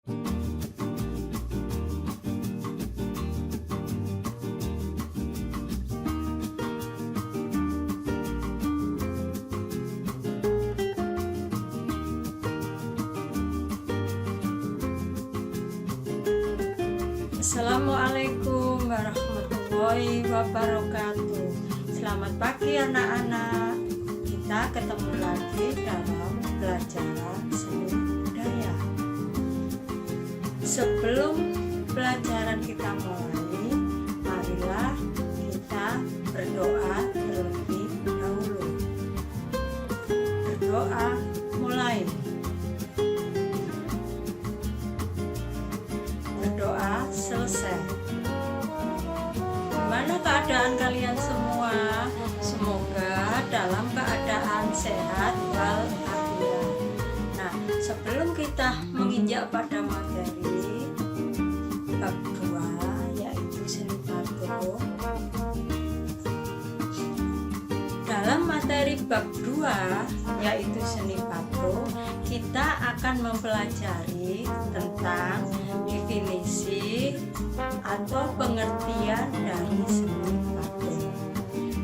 Assalamualaikum warahmatullahi wabarakatuh. Selamat pagi anak-anak. Kita ketemu lagi dalam pelajaran seni budaya. Sebelum pelajaran kita mulai, marilah kita berdoa terlebih dahulu. Berdoa mulai. Berdoa selesai. Gimana keadaan kalian semua? Semoga dalam keadaan sehat walafiat. Nah, sebelum kita menginjak pada materi bab 2 yaitu seni patung. Dalam materi bab 2 yaitu seni patung, kita akan mempelajari tentang definisi atau pengertian dari seni patung.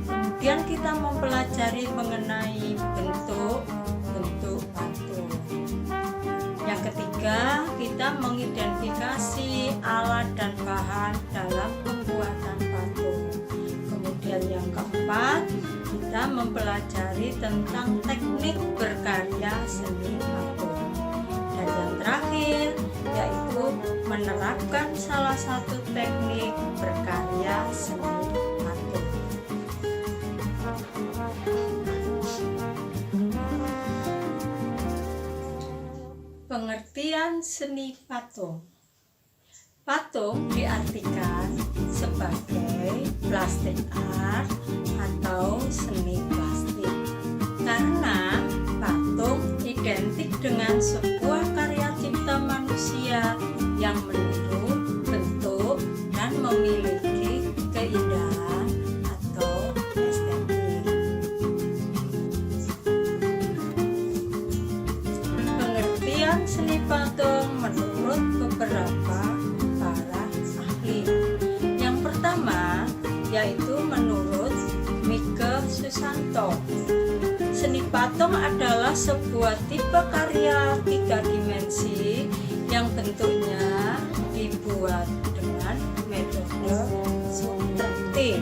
Kemudian kita mempelajari mengenai bentuk patung. Yang ketiga, kita mengidentifikasi alat dan bahan dalam pembuatan patung. Kemudian yang keempat, kita mempelajari tentang teknik berkarya seni patung. Dan yang terakhir yaitu menerapkan salah satu teknik berkarya seni patung. Pengertian seni patung. Patung diartikan sebagai plastik art atau seni plastik karena patung identik dengan sebuah karya cipta manusia yang meniru bentuk dan memiliki keindahan atau estetik. Pengertian seni patung menurut beberapa para ahli. Yang pertama yaitu menurut Mike Susanto. Seni patung adalah sebuah tipe karya 3 dimensi yang bentuknya dibuat dengan metode subtraktif,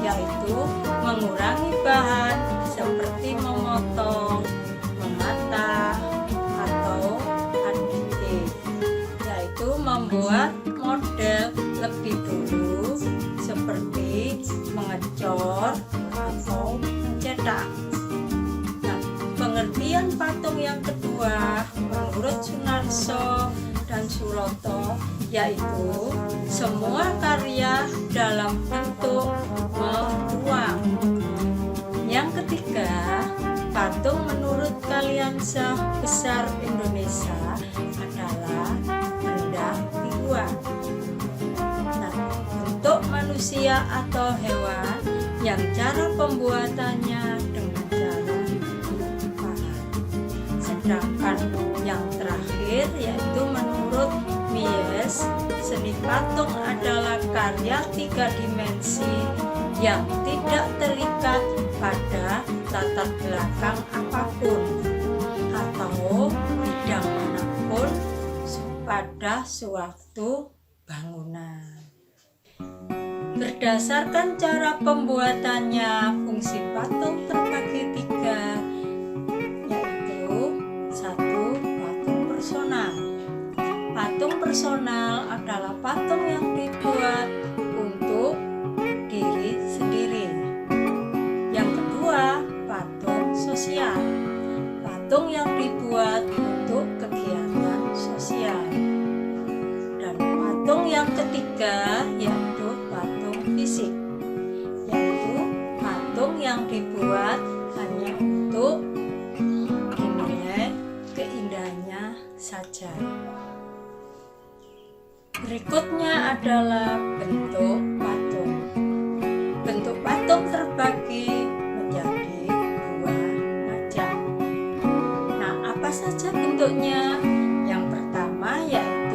yaitu mengurangi bahan seperti memotong, memata, atau aditif, yaitu membuat model lebih dulu seperti mengecor atau mencetak. Pengertian patung yang kedua menurut Sunarso dan Suroto yaitu semua karya dalam bentuk membuang. Yang ketiga, patung menurut Kaliansah Besar Indonesia adalah benda tiruan. Nah, bentuk manusia atau hewan yang cara pembuatannya dengan cara sedangkan yang terakhir yaitu menurut Mies, seni patung adalah karya 3 dimensi yang tidak terikat pada latar belakang apapun atau bidang manapun pada suatu bangunan. Berdasarkan cara pembuatannya, fungsi patung terbagi 3. Patung personal adalah patung yang dibuat untuk diri sendiri. Yang kedua, patung sosial. Patung yang dibuat untuk kegiatan sosial. Dan patung yang ketiga yaitu patung fisik, yaitu patung yang dibuat hanya untuk dinilai keindahannya saja. Berikutnya adalah bentuk patung. Bentuk patung terbagi menjadi 2 macam. Nah, apa saja bentuknya? Yang pertama yaitu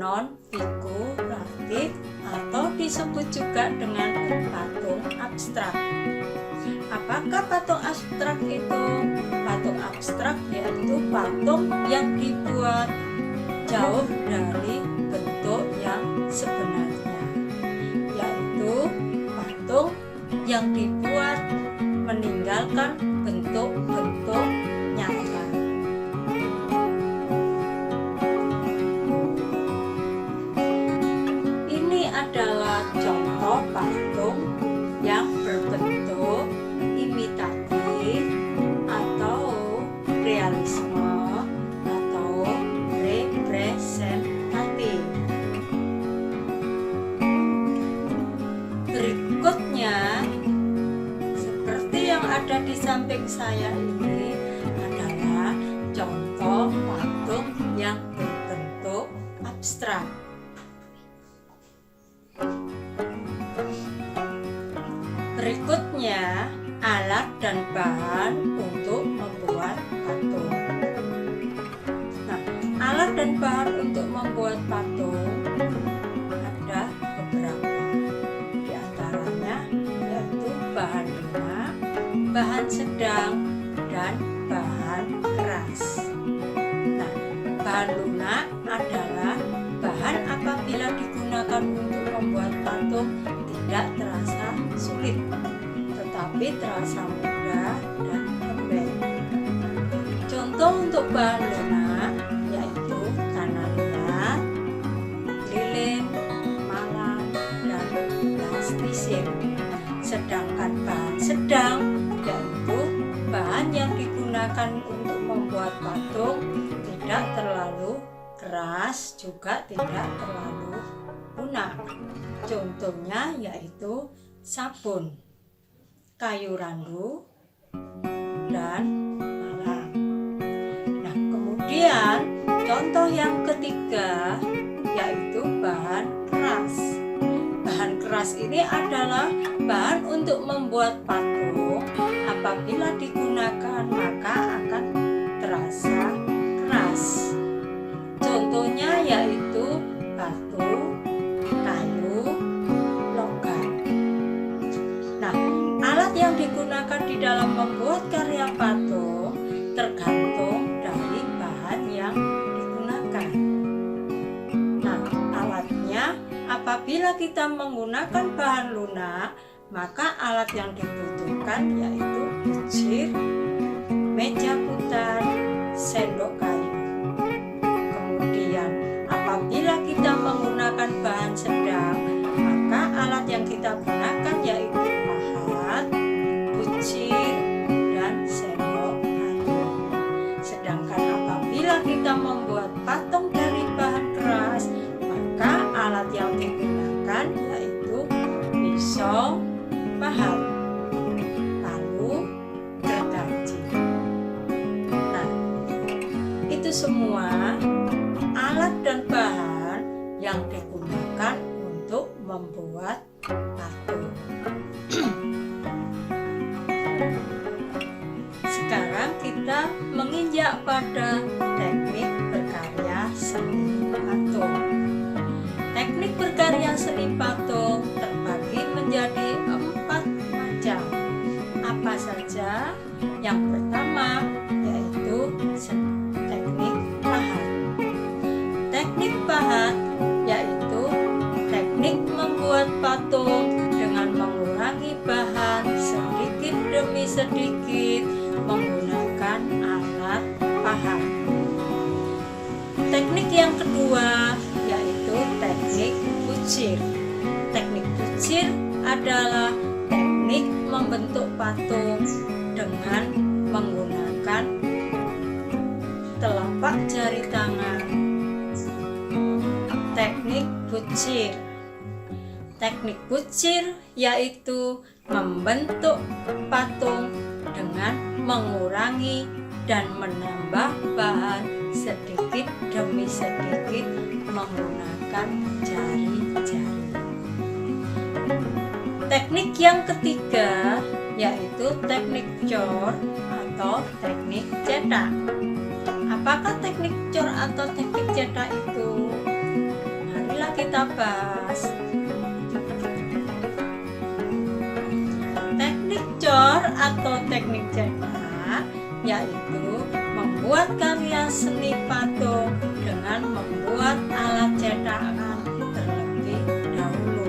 non-figuratif atau disebut juga dengan patung abstrak. Apakah patung abstrak itu? Patung abstrak yaitu patung yang dibuat jauh dari bentuk yang sebenarnya, yaitu patung yang dibuat meninggalkan bentuk-bentuk nyata. Ini adalah contoh patung yang berbentuk imitatif atau realisme atau representatif. Berikutnya, seperti yang ada di samping saya ini adalah contoh patung yang berbentuk abstrak. Berikutnya, alat dan bahan untuk membuat patung. Nah, alat dan bahan untuk membuat patung ada beberapa. Di antaranya yaitu bahan lunak, bahan sedang, dan bahan keras. Nah, bahan lunak adalah bahan apabila digunakan untuk membuat patung tidak terasa sulit, tetapi terasa mudah dan lembek. Contoh untuk bahan lunak yaitu tanah liat, lilin, malam, dan plastisir. Sedangkan bahan sedang yaitu bahan yang digunakan untuk membuat patung tidak terlalu keras juga tidak terlalu lunak. Contohnya yaitu sabun, kayu randu, dan malam. Nah, kemudian contoh yang ketiga yaitu bahan keras. Bahan keras ini adalah bahan untuk membuat patung. Apabila digunakan maka akan terasa keras. Contohnya yaitu batu, kayu, logam. Nah, alat yang digunakan di dalam membuat karya patung tergantung dari bahan yang digunakan. Nah, alatnya apabila kita menggunakan bahan lunak, maka alat yang dibutuhkan yaitu bucir, meja putar, sendok kayu. Kemudian apabila kita menggunakan bahan sedang, maka alat yang kita gunakan yaitu pahat, bucir, dan sendok kayu. Sedangkan apabila kita membuat patung dari bahan keras, maka alat yang digunakan yaitu pisau, pahat, palu, gergaji. Nah, itu semua alat dan bahan yang digunakan untuk membuat patung. Sekarang kita menginjak pada teknik berkarya seni patung. Teknik berkarya seni patung terbagi menjadi 4 macam. Apa saja? Yang pertama yaitu teknik pahat. Teknik pahat yaitu teknik membuat patung dengan mengurangi bahan sedikit demi sedikit menggunakan alat pahat. Teknik yang kedua yaitu teknik bucir. Teknik bucir adalah teknik membentuk patung dengan menggunakan telapak jari tangan. Teknik bucir. Teknik bucir yaitu membentuk patung dengan mengurangi dan menambah bahan sedikit demi sedikit menggunakan jari-jari. Teknik yang ketiga yaitu teknik cor atau teknik cetak. Apakah teknik cor atau teknik cetak itu? kita bahas. Teknik cor atau teknik cetak yaitu membuat karya seni patung dengan membuat alat cetakan terlebih dahulu.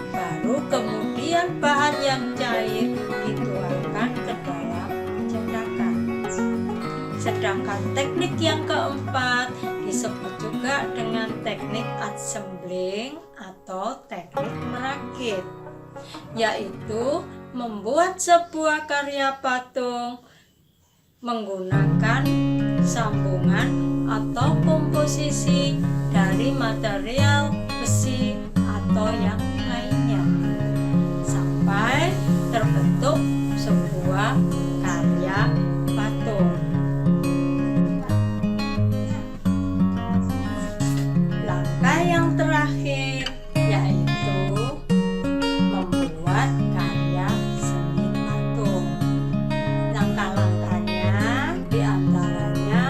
Baru kemudian bahan yang cair dituangkan ke dalam cetakan. Sedangkan teknik yang keempat disebut juga dengan teknik assembling atau teknik merakit, yaitu membuat sebuah karya patung menggunakan sambungan atau komposisi dari material besi atau yang lainnya sampai terbentuk sebuah karya patung. Langkah yang terakhir yaitu membuat karya seni patung. Langkah-langkahnya diantaranya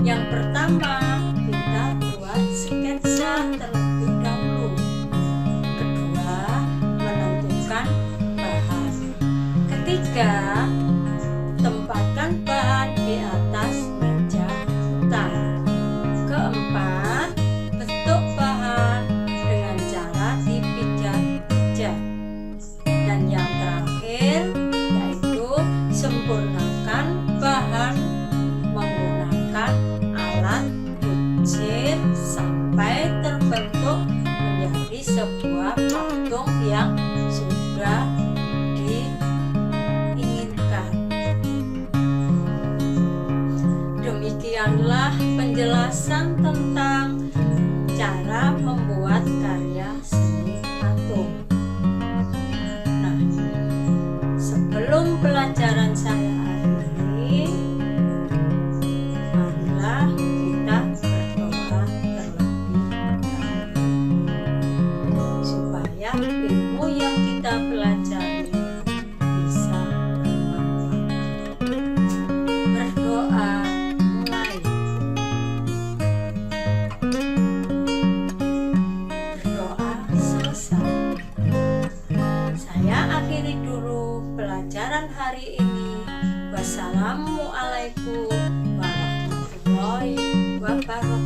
yang pertama, kita buat sketsa terlebih dahulu. Kedua, menentukan bahan. Ketiga, tempatkan bahan di atas meja putar. Keempat, bentuk bahan dengan cara dipijat-pijat. Dan yang terakhir yaitu sempurnakan bahan menggunakan alat kucir sampai terbentuk menjadi sebuah patung yang sudah diinginkan. Demikianlah penjelasan tentang cara membuat karya seni patung. Nah, sebelum pelajaran saya akhiri, marilah kita berdoa terlebih dahulu supaya ilmu yang kita pelajari bisa bermanfaat. Berdoa mulai. Berdoa selesai. Saya akhiri dulu pelajaran hari ini. Wassalamualaikum warahmatullahi wabarakatuh.